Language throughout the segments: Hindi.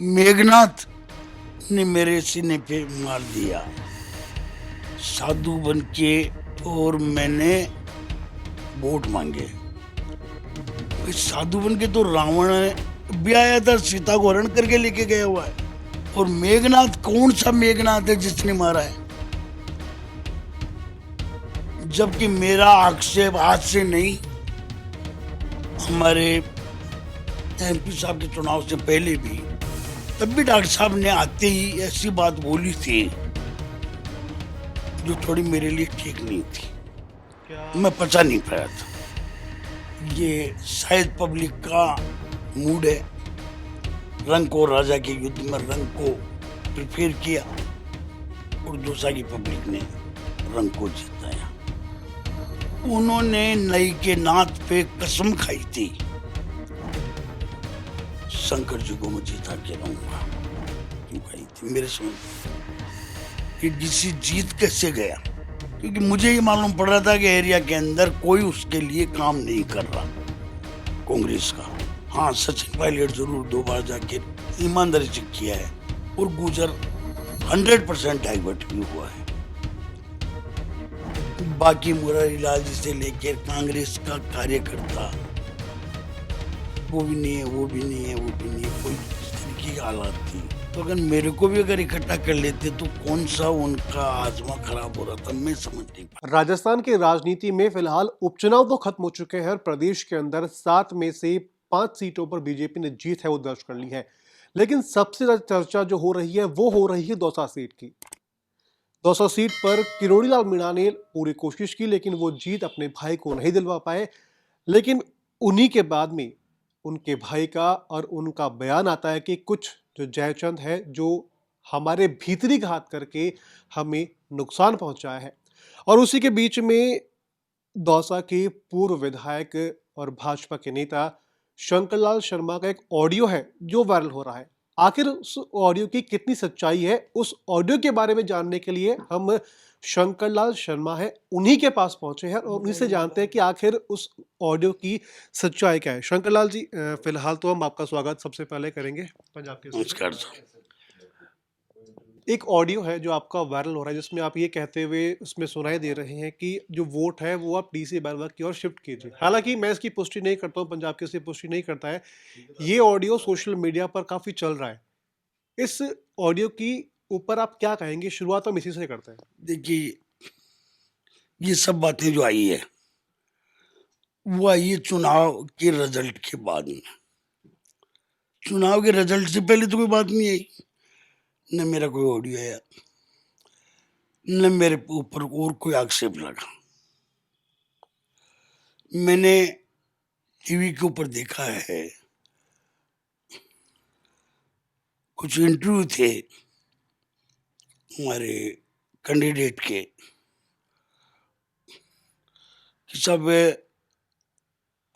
मेघनाथ ने मेरे सीने पे मार दिया साधु बन के। और मैंने वोट मांगे। इस साधु बन के तो रावण भी आया था, सीता को हरण करके लेके गया हुआ है। और मेघनाथ कौन सा मेघनाथ है जिसने मारा है? जबकि मेरा आक्षेप आज से नहीं, हमारे एमपी साहब के चुनाव से पहले भी, तब भी डॉक्टर साहब ने आते ही ऐसी बात बोली थी जो थोड़ी मेरे लिए ठीक नहीं थी। मैं पचा नहीं पाया था। ये शायद पब्लिक का मूड है। रंग को राजा के युद्ध में रंग को प्रिफेर किया और दूसरा की पब्लिक ने रंग को जिताया। उन्होंने नई के नाथ पे कसम खाई थी, शंकर जी को मैं जीता के रहूंगा। क्यों खाई थी? मेरे समझ कि डीसी जीत कैसे गया, क्योंकि मुझे ये मालूम पड़ रहा था कि एरिया के अंदर कोई उसके लिए काम नहीं कर रहा कांग्रेस का। हाँ, सचिन पायलट जरूर 2 बार जाके ईमानदारी से किया है और गुजर 100% डाइवर्ट भी हुआ है। बाकी मुरारीलाल जी से लेकर कांग्रेस का कार्यकर्ता वो भी नहीं है, वो भी नहीं है, वो भी नहीं है। कोई इस तरीके की हालात थी। तो अगर मेरे को भी अगर इकट्ठा कर लेते तो कौन सा उनका आजमा खराब हो रहा था, मैं समझ नहीं पा। राजस्थान की राजनीति में फिलहाल उपचुनाव तो खत्म हो चुके हैं और प्रदेश के अंदर 7 में से 5 सीटों पर बीजेपी ने जीत है वो दर्ज कर ली है। लेकिन सबसे ज्यादा चर्चा जो हो रही है वो हो रही है दौसा सीट की। दौसा सीट पर किरोड़ी लाल मीणा ने पूरी कोशिश की लेकिन वो जीत अपने भाई को नहीं दिलवा पाए। लेकिन उन्हीं के बाद में उनके भाई का और उनका बयान आता है कि कुछ जो जयचंद है जो हमारे भीतरी घात करके हमें नुकसान पहुंचाया है। और उसी के बीच में दौसा के पूर्व विधायक और भाजपा के नेता शंकरलाल शर्मा का एक ऑडियो है जो वायरल हो रहा है। आखिर उस ऑडियो की कितनी सच्चाई है, उस ऑडियो के बारे में जानने के लिए हम शंकरलाल शर्मा है उन्हीं के पास पहुंचे हैं और उन्हीं से जानते हैं कि आखिर उस ऑडियो की सच्चाई क्या है। शंकरलाल जी, फिलहाल तो हम आपका स्वागत सबसे पहले करेंगे पंजाब के। नमस्कार सर। एक ऑडियो है जो आपका वायरल हो रहा है जिसमें आप ये कहते हुए उसमें सुनाई दे रहे हैं कि जो वोट है वो आप डीसी बैरवा की ओर शिफ्ट कीजिए। हालांकि मैं इसकी पुष्टि नहीं करता हूँ, पंजाब केसरी पुष्टि नहीं करता है। ये ऑडियो सोशल मीडिया पर काफी चल रहा है। इस ऑडियो की ऊपर आप क्या कहेंगे? शुरुआत हम इसी से करते हैं। देखिए, ये सब बातें जो आई है वो आई है चुनाव के रिजल्ट के बाद में। चुनाव के रिजल्ट से पहले तो कोई बात नहीं आई, न मेरा कोई ऑडियो आया, न मेरे ऊपर और कोई आक्षेप लगा। मैंने टीवी के ऊपर देखा है, कुछ इंटरव्यू थे हमारे कैंडिडेट के कि सब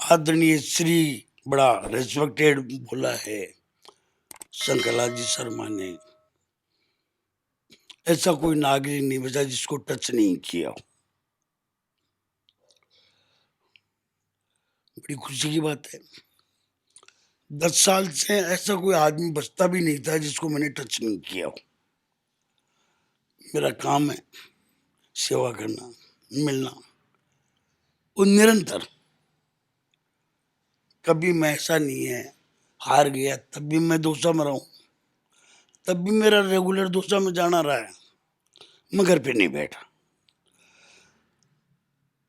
आदरणीय श्री बड़ा रेस्पेक्टेड बोला है शंकरलाल जी शर्मा ने। ऐसा कोई नागरिक नहीं बचा जिसको टच नहीं किया। बड़ी खुशी की बात है। 10 साल से ऐसा कोई आदमी बचता भी नहीं था जिसको मैंने टच नहीं किया हो। मेरा काम है सेवा करना, मिलना और निरंतर। कभी मैं ऐसा नहीं है हार गया तब भी मैं दौसा में रहूं, तब भी मेरा रेगुलर दौसा में जाना रहा है। मैं घर पे नहीं बैठा।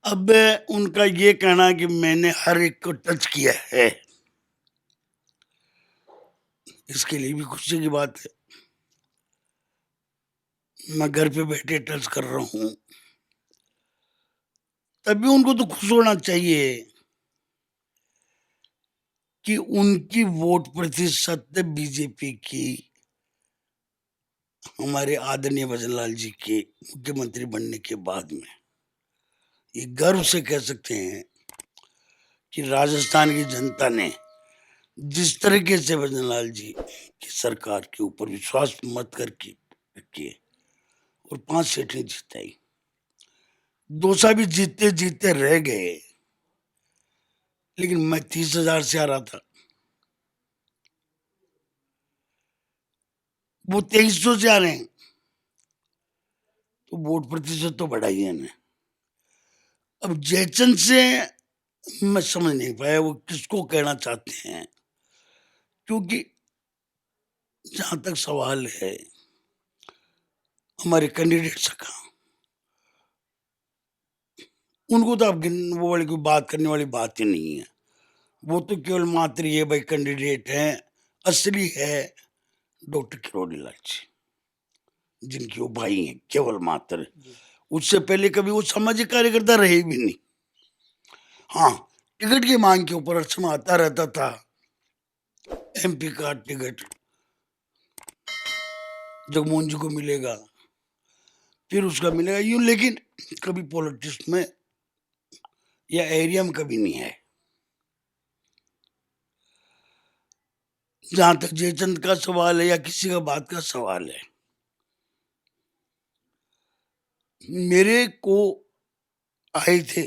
अब उनका ये कहना कि मैंने हर एक को टच किया है, इसके लिए भी खुशी की बात है। मैं घर पे बैठे टच कर रहा हूं, तभी उनको तो खुश होना चाहिए कि उनकी वोट प्रतिशत बीजेपी की हमारे आदरणीय भजनलाल जी के मुख्यमंत्री बनने के बाद में ये गर्व से कह सकते हैं कि राजस्थान की जनता ने जिस तरीके से भजनलाल जी की सरकार के ऊपर विश्वास मत करके किए और 5 सीटें जिताई। दौसा भी जीतते जीतते रह गए, लेकिन मैं 30,000 से आ रहा था। वो 2300 से आ रहे हैं, तो वोट प्रतिशत तो बढ़ा ही है ना। अब जयचंद से मैं समझ नहीं पाया वो किसको कहना चाहते हैं, क्योंकि जहां तक सवाल है हमारे कैंडिडेट्स का, उनको तो अब वो वाली कोई बात करने वाली बात ही नहीं है। वो तो केवल मात्र ये भाई कैंडिडेट हैं, असली है डॉक्टर किरोड़ी लाल जी, जिनके वो भाई हैं केवल मात्र। उससे पहले कभी वो सामाजिक कार्यकर्ता रहे भी नहीं। हाँ, टिकट की मांग के ऊपर अड़चन आता रहता था, एमपी का टिकट जगमोहन जी को मिलेगा, फिर उसका मिलेगा यूं, लेकिन कभी पॉलिटिक्स में या एरिया में कभी नहीं है। जहां तक जयचंद का सवाल है या किसी का बात का सवाल है, मेरे को आए थे,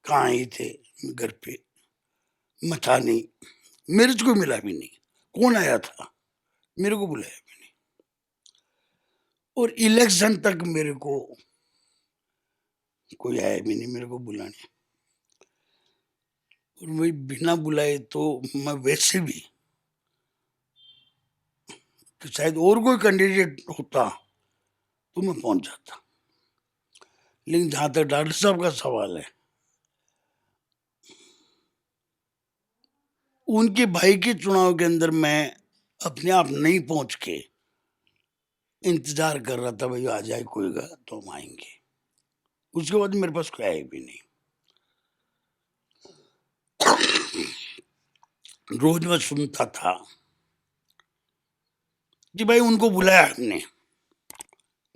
कहाँ आए थे, घर पे मैं था नहीं, मेरे से कोई मिला भी नहीं। कौन आया था, मेरे को बुलाया भी नहीं। और इलेक्शन तक मेरे को कोई आया भी नहीं मेरे को बुलाने। और वही बिना बुलाए तो मैं वैसे भी, कि शायद और कोई कैंडिडेट होता तो मैं पहुंच जाता। लेकिन जहां तक डॉक्टर साहब का सवाल है, उनके भाई के चुनाव के अंदर मैं अपने आप नहीं पहुंच के इंतजार कर रहा था, भाई आ जाए कोई का तो हम आएंगे। उसके बाद मेरे पास कोई आए भी नहीं। रोज मैं सुनता था कि भाई उनको बुलाया हमने,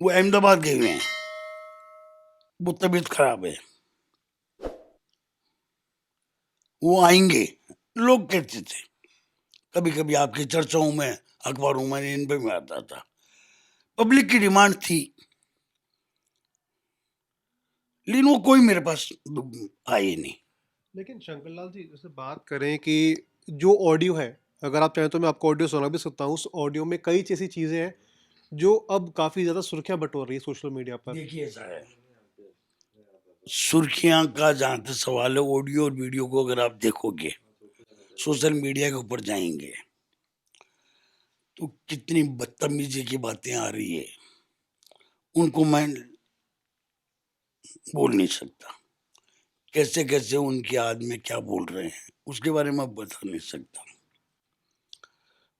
वो अहमदाबाद गए हुए हैं, वो तबीयत खराब है, वो आएंगे, लोग कहते थे। कभी कभी आपकी चर्चाओं में, अखबारों में, इन पे भी आता था। पब्लिक की डिमांड थी, लेकिन वो कोई मेरे पास आए नहीं। लेकिन शंकर लाल जी, जैसे बात करें कि जो ऑडियो है, अगर आप चाहें तो मैं आपको ऑडियो सुना भी सकता हूँ। उस ऑडियो में कई ऐसी चीज़ें हैं जो अब काफ़ी ज़्यादा सुर्खियां बटोर रही है सोशल मीडिया पर। देखिए ऐसा है, सुर्खियां का जहां तक सवाल है, ऑडियो और वीडियो को अगर आप देखोगे, सोशल मीडिया के ऊपर जाएंगे तो कितनी बदतमीजी की बातें आ रही है, उनको मैं बोल नहीं सकता। कैसे कैसे उनके आदमी क्या बोल रहे हैं उसके बारे में बता नहीं सकता।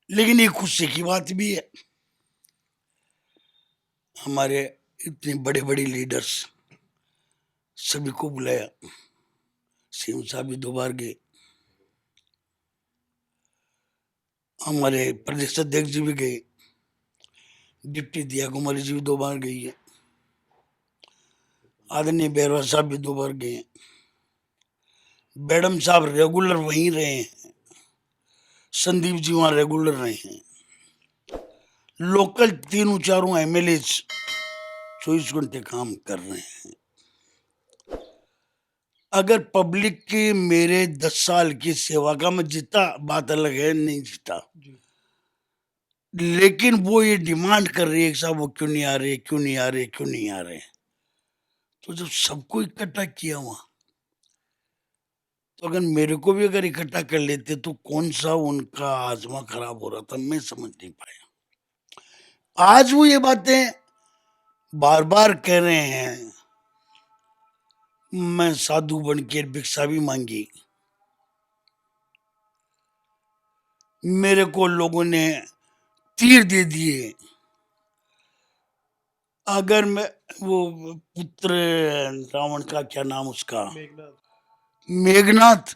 लेकिन एक खुशी की बात भी है, हमारे इतने बड़े बड़े लीडर्स सभी को बुलाया। सीएम साहब भी 2 बार गए, हमारे प्रदेश अध्यक्ष जी भी गए, डिप्टी दिया कुमारी जी भी 2 बार गई है, आदरणीय बैरवा साहब भी 2 बार गए हैं, मैडम साहब रेगुलर वहीं रहे हैं, संदीप जी वहां रेगुलर रहे हैं, लोकल 3 एमएलए 24 घंटे काम कर रहे हैं। अगर पब्लिक की मेरे 10 साल की सेवा का मैं जीता, बात अलग है, नहीं जीता, लेकिन वो ये डिमांड कर रही है कि साहब वो क्यों नहीं आ रहे, क्यों नहीं आ रहे, क्यों नहीं आ रहे। तो जब सबको इकट्ठा किया वहां, तो अगर मेरे को भी अगर इकट्ठा कर लेते तो कौन सा उनका आजमा खराब हो रहा था, मैं समझ नहीं पाया। आज वो ये बातें बार बार कह रहे हैं, मैं साधु बन के भिक्षा भी मांगी, मेरे को लोगों ने तीर दे दिए। अगर मैं वो पुत्र रावण का क्या नाम उसका, मेघनाथ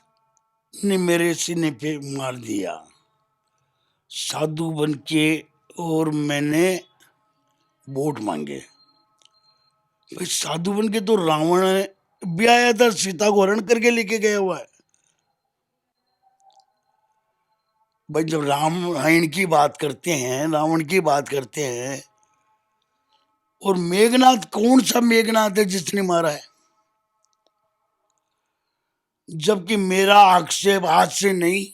ने मेरे सीने पे मार दिया साधु बन के, और मैंने वोट मांगे। भाई साधु बन के तो रावण भी आया था, सीता को हरण करके लेके गया हुआ है। भाई जब रामायण की बात करते हैं, रावण की बात करते हैं, और मेघनाथ कौन सा मेघनाथ है जिसने मारा है? जबकि मेरा आक्षेप आज से नहीं,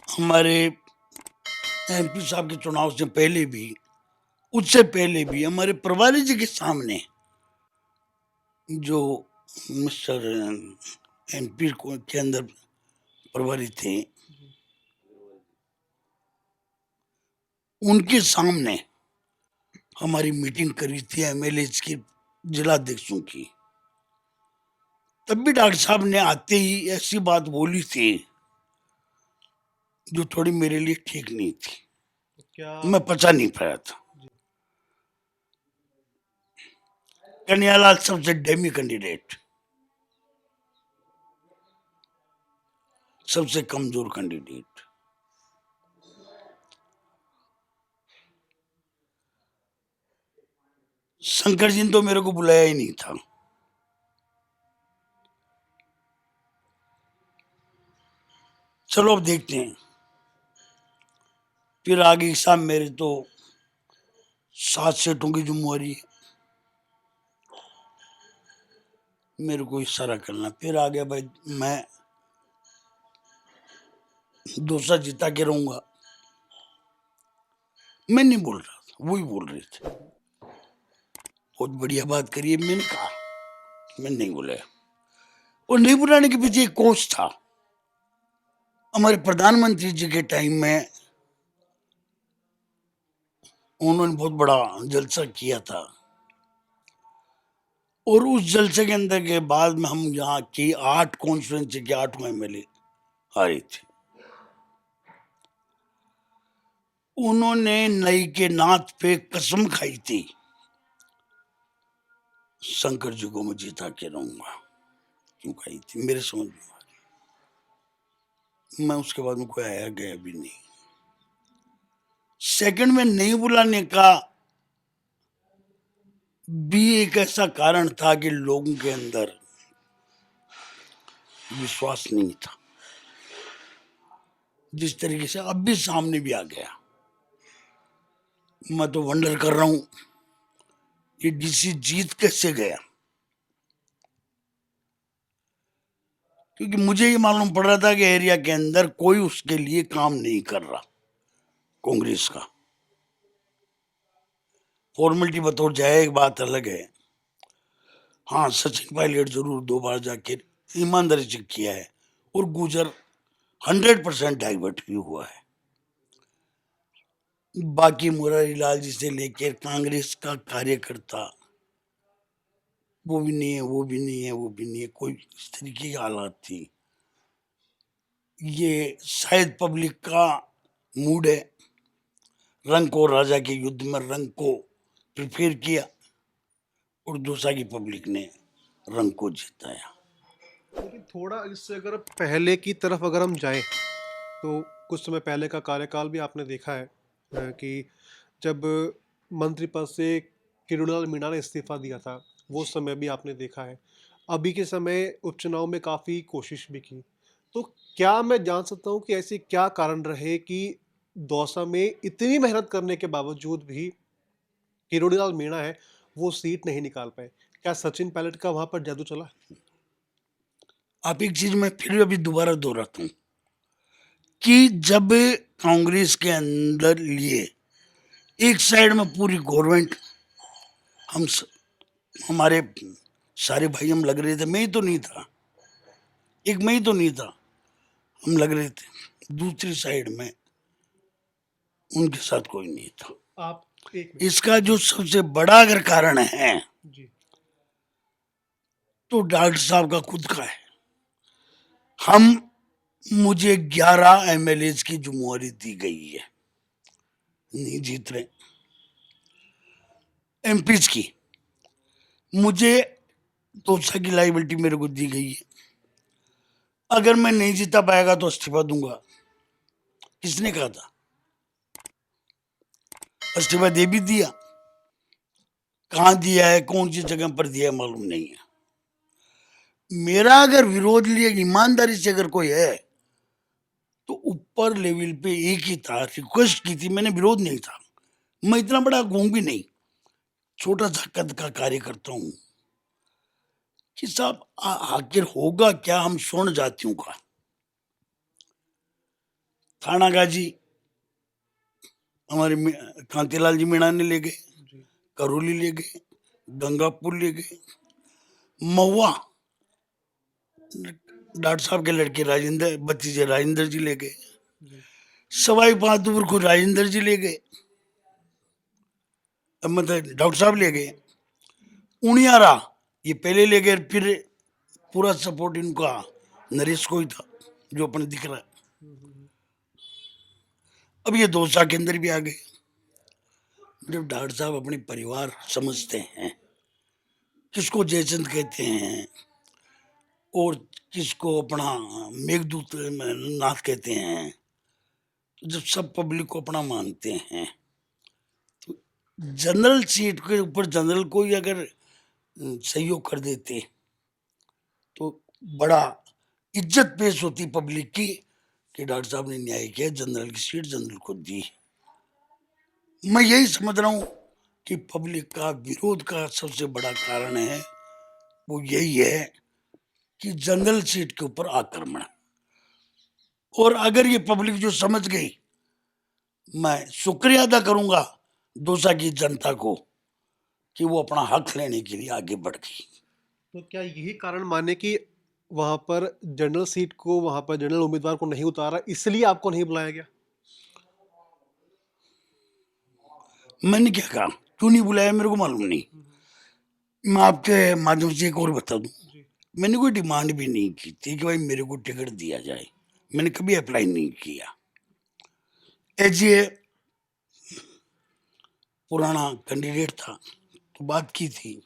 हमारे एमपी साहब के चुनाव से पहले भी, उससे पहले भी हमारे प्रभारी जी के सामने जो मिस्टर एमपी के अंदर प्रभारी थे, उनके सामने हमारी मीटिंग करी थी एमएलए की, जिलाध्यक्षों की। तब भी डॉक्टर साहब ने आते ही ऐसी बात बोली थी जो थोड़ी मेरे लिए ठीक नहीं थी, क्या मैं पचा नहीं पाया था। कन्हैयालाल सबसे डेमी कैंडिडेट, सबसे कमजोर कैंडिडेट। शंकर जी ने तो मेरे को बुलाया ही नहीं था। चलो अब देखते हैं। फिर आगे के साहब मेरे तो 7 सीटों की जिम्मेवारी है, मेरे को इशारा करना। फिर आ गया भाई मैं दूसरा जीता के रहूंगा। मैं नहीं बोल रहा था, वही बोल रहे थे। बहुत बढ़िया बात करिए, मैंने कहा, मैं नहीं बोला। और नहीं बुलाने के पीछे एक कोच था। हमारे प्रधानमंत्री जी के टाइम में उन्होंने बहुत बड़ा जलसा किया था, और उस जलसे के अंदर के बाद में हम यहाँ की 8 कॉन्स्टिट्यूंसी के 8 एमएलए हारे थे। उन्होंने नई के नाथ पे कसम खाई थी, शंकर जी को मैं जीता के रहूंगा। क्यों खाई थी मेरे समझ में आ रही। मैं उसके बाद में कोई आया गया भी नहीं। सेकंड में नहीं बुलाने का भी एक ऐसा कारण था कि लोगों के अंदर विश्वास नहीं था, जिस तरीके से अब भी सामने भी आ गया। मैं तो वंडर कर रहा हूं कि डीसी जीत कैसे गया, क्योंकि मुझे ये मालूम पड़ रहा था कि एरिया के अंदर कोई उसके लिए काम नहीं कर रहा कांग्रेस का। फॉर्मेलिटी बतौर जाए एक बात अलग है। हाँ, सचिन पायलट जरूर 2 बार जाके ईमानदारी से किया है, और गुजर 100% डाइवर्ट भी हुआ है। बाकी मुरारी लाल जी से लेकर कांग्रेस का कार्यकर्ता, वो भी नहीं है, वो भी नहीं है, वो भी नहीं है, कोई इस तरीके की हालात थी। ये शायद पब्लिक का मूड है, रंग को राजा के युद्ध में रंग को प्रिपेयर किया, और दूसरा की पब्लिक ने रंग को जिताया। लेकिन थोड़ा इससे अगर पहले की तरफ अगर हम जाएं तो कुछ समय पहले का कार्यकाल भी आपने देखा है कि जब मंत्री पद से किरोड़ीलाल मीणा ने इस्तीफा दिया था, वो समय भी आपने देखा है। अभी के समय उपचुनाव में काफ़ी कोशिश भी की। तो क्या मैं जान सकता हूँ कि ऐसे क्या कारण रहे कि दौसा में इतनी मेहनत करने के बावजूद भी किरोड़ीलाल मीणा है वो सीट नहीं निकाल पाए? क्या सचिन पायलट का वहाँ पर जादू चला? आप एक चीज मैं फिर अभी दोबारा दोहराता हूँ कि जब कांग्रेस के अंदर लिए एक साइड में पूरी गवर्नमेंट, हम हमारे सारे भाई हम लग रहे थे, मैं ही तो नहीं था, एक मैं ही तो नहीं था, हम लग रहे थे। दूसरी साइड में उनके साथ कोई नहीं था। आप एक मिनट इसका जो सबसे बड़ा अगर कारण है जी तो डॉक्टर साहब का खुद का है। हम मुझे 11 एमएलए की जिम्मेवारी दी गई है, नहीं जीत रहे। एमपी की मुझे तोसा की लाइबिलिटी मेरे को दी गई है। अगर मैं नहीं जीता पाएगा तो इस्तीफा दूंगा। किसने कहा था? इस्तीफा दे भी दिया। कहां दिया है, कौन सी जगह पर दिया है, मालूम नहीं है। मेरा अगर विरोध लिए ईमानदारी से अगर कोई है तो ऊपर लेवल पे एक ही था, रिक्वेस्ट की थी मैंने, विरोध नहीं था। मैं इतना बड़ा घूम भी नहीं, छोटा सा कद का कार्य करता हूं कि साहब आखिर होगा क्या हम स्वर्ण जातियों का। थाना गाजी हमारे कांतिलाल जी मीणा ने ले गए, जी करौली ले गए, गंगापुर ले गए, महुआ डॉक्टर साहब के लड़के राजेंद्र भतीजे राजेंद्र जी ले गए, जी सवाई माधोपुर को राजेंद्र जी ले गए, मतलब डॉक्टर साहब ले गए। उनियारा ये पहले ले गए, फिर पूरा सपोर्ट इनका नरेश को ही था जो अपने दिख रहा है। अब ये दौसा के अंदर भी आ गए। जब डॉक्टर साहब अपने परिवार समझते हैं, किसको जयचंद कहते हैं और किसको अपना मेघदूत नाथ कहते हैं, तो जब सब पब्लिक को अपना मानते हैं, तो जनरल सीट के ऊपर जनरल को ही अगर सहयोग कर देते तो बड़ा इज्जत पेश होती पब्लिक की कि डॉक्टर साहब ने न्याय किया, जनरल की सीट जनरल को दी। मैं यही समझ रहा हूँ कि पब्लिक का विरोध का सबसे बड़ा कारण है वो यही है कि जनरल सीट के ऊपर आक्रमण। और अगर ये पब्लिक जो समझ गई, मैं शुक्रिया अदा करूंगा दौसा की जनता को कि वो अपना हक लेने के लिए आगे बढ़ गई। तो क्या यही कारण माने कि वहां पर जनरल सीट को, वहां पर जनरल उम्मीदवार को नहीं उतारा, इसलिए आपको नहीं बुलाया गया? मैंने क्या कहा, क्यों नहीं बुलाया मेरे को मालूम नहीं। मैं आपके माध्यम से एक और बता दूं, जी मैंने कोई डिमांड भी नहीं की थी कि भाई मेरे को टिकट दिया जाए। मैंने कभी अप्लाई नहीं किया। एज ए पुराना कैंडिडेट था तो बात की थी।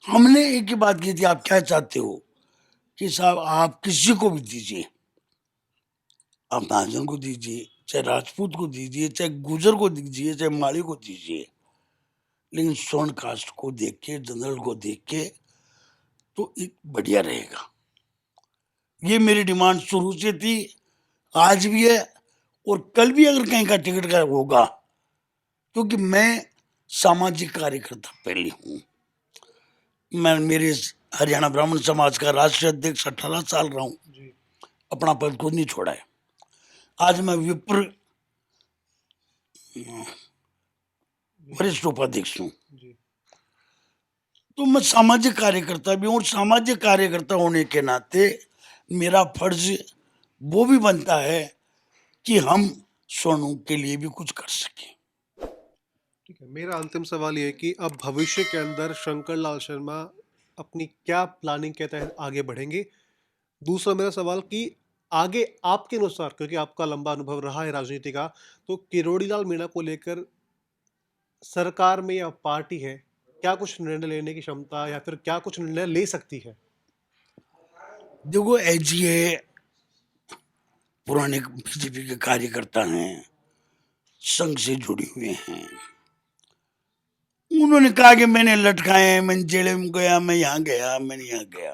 हमने एक ही बात की थी, आप क्या चाहते हो कि साहब आप किसी को भी दीजिए, आप महाजन को दीजिए, चाहे राजपूत को दीजिए, चाहे गुजर को दीजिए, चाहे माली को दीजिए, लेकिन स्वर्ण कास्ट को देख के, जनरल को देख के तो एक बढ़िया रहेगा। ये मेरी डिमांड शुरू से थी, आज भी है और कल भी अगर कहीं का टिकट का होगा, क्योंकि मैं सामाजिक कार्यकर्ता पहले हूँ। मैं मेरे हरियाणा ब्राह्मण समाज का राष्ट्रीय अध्यक्ष 18 साल रहा हूँ, जी अपना पद खुद नहीं छोड़ा है। आज मैं विप्र वरिष्ठ उपाध्यक्ष हूँ। जी तो मैं सामाजिक कार्यकर्ता भी हूँ, और सामाजिक कार्यकर्ता होने के नाते मेरा फर्ज वो भी बनता है कि हम सोनू के लिए भी कुछ कर सकें। ठीक है, मेरा अंतिम सवाल ये है कि अब भविष्य के अंदर शंकर लाल शर्मा अपनी क्या प्लानिंग के तहत आगे बढ़ेंगे? दूसरा मेरा सवाल कि आगे आपके अनुसार, क्योंकि आपका लंबा अनुभव रहा है राजनीति का, तो किरोड़ी लाल मीणा को लेकर सरकार में या पार्टी है, क्या कुछ निर्णय लेने की क्षमता या फिर क्या कुछ निर्णय ले सकती है? देखो, एज ये पुराने बीजेपी के कार्यकर्ता हैं, संघ से जुड़े हुए हैं, उन्होंने कहा कि मैंने लटकाए हैं, मैं जेल में गया, मैं यहाँ गया, मैंने यहाँ गया।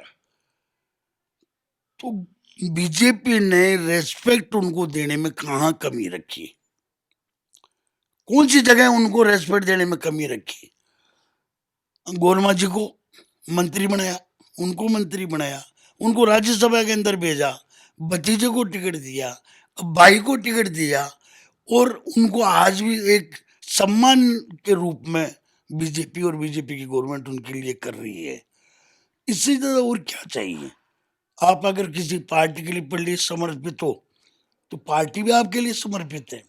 तो बीजेपी ने रेस्पेक्ट उनको देने में कहाँ कमी रखी? कौन सी जगह उनको रेस्पेक्ट देने में कमी रखी? गोरमा जी को मंत्री बनाया, उनको मंत्री बनाया, उनको राज्यसभा के अंदर भेजा, भतीजे को टिकट दिया, भाई को टिकट दिया, और उनको आज भी एक सम्मान के रूप में बीजेपी और बीजेपी की गवर्नमेंट उनके लिए कर रही है। इससे ज्यादा और क्या चाहिए? आप अगर किसी पार्टी के लिए समर्पित हो तो पार्टी भी आपके लिए समर्पित है।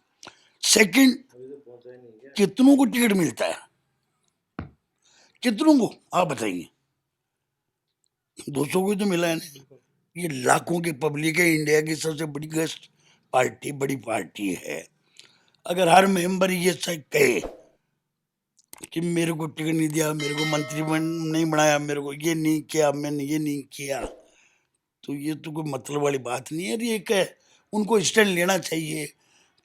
सेकंड, कितनों को टिकट मिलता है? कितनों को आप बताइए? 200 को तो मिला है ना। ये लाखों की पब्लिक है, इंडिया की सबसे बड़ी पार्टी, बड़ी पार्टी है। अगर हर मेंबर ये कहे कि मेरे को टिकट नहीं दिया, मेरे को मंत्री नहीं बनाया, मेरे को ये नहीं किया, मैंने ये नहीं किया, तो ये तो कोई मतलब वाली बात नहीं है। ये एक उनको स्टैंड लेना चाहिए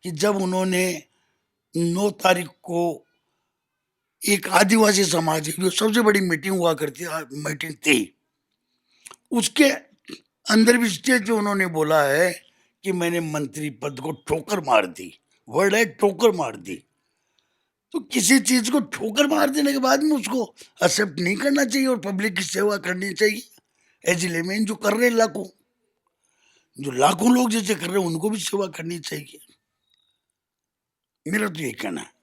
कि जब उन्होंने 9 तारीख को एक आदिवासी समाज की जो सबसे बड़ी मीटिंग हुआ करती मीटिंग थी, उसके अंदर भी स्टेज पे उन्होंने बोला है कि मैंने मंत्री पद को ठोकर मार दी। वर्ड है ठोकर मार दी। तो किसी चीज को ठोकर मार देने के बाद में उसको एक्सेप्ट नहीं करना चाहिए और पब्लिक की सेवा करनी चाहिए। एज लेमेन जो कर रहे हैं लाखों, जो लाखों लोग जैसे कर रहे हैं, उनको भी सेवा करनी चाहिए। मेरा तो ये कहना है।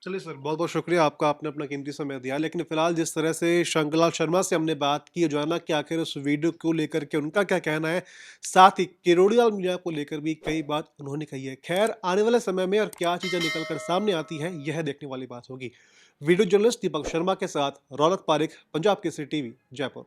चलिए सर, बहुत बहुत शुक्रिया आपका, आपने अपना कीमती समय दिया। लेकिन फिलहाल जिस तरह से शंकरलाल शर्मा से हमने बात की, जाना कि आखिर उस वीडियो को लेकर के उनका क्या कहना है, साथ ही किरोड़ीलाल मीणा को लेकर भी कई बात उन्होंने कही है। खैर, आने वाले समय में और क्या चीज़ें निकल कर सामने आती है, यह देखने वाली बात होगी। वीडियो जर्नलिस्ट दीपक शर्मा के साथ रौनक पारिक, पंजाब केसरी टीवी, जयपुर।